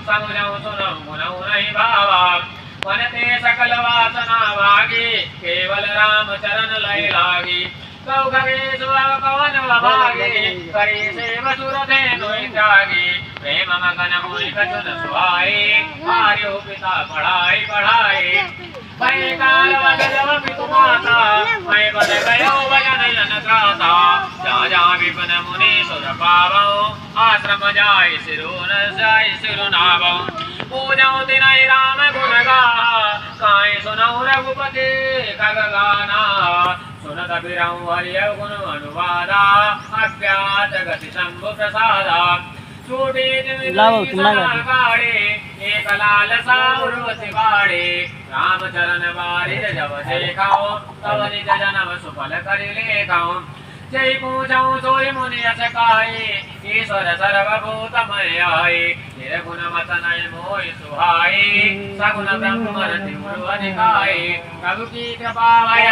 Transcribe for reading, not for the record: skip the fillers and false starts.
समुझऊ सुनऊ मुनऊ नहीं भावा वनते सकल वासना भागी केवल राम चरण लय लागी कौ खगेश पवन भागे करी सेव सुर धेनु जागी प्रेम मगन मोहि कछुन सुहाए आर्यो पिता पढ़ाई पढ़ाई मैं काल वगलव पितु माता मैं बद गयो भजन जन त्राता जा जा विपिन मुनि सुर पावौ आश्रम जाय सिरु नावौ पूजौ तिनहि राम गुण गाहा काई सुनौ रघुपति खग गाना सुनत बिरहु हरि गुण अनुवादा अज्ञात गति शंभु प्रसादा छूटी गाड़े एक लाल साउरवती बाड़े रामचरण बारिज जब देखाओ तब निज जन्म सुफल करि लेखाओ जय पूछौ सोई मुनि यस काई ईश्वर सर्वभूतमय आए निर्गुण मत नय मोहि सुहाई सगुण ब्रह्म रति गुरु अधिकाई प्रभु की कृपा भय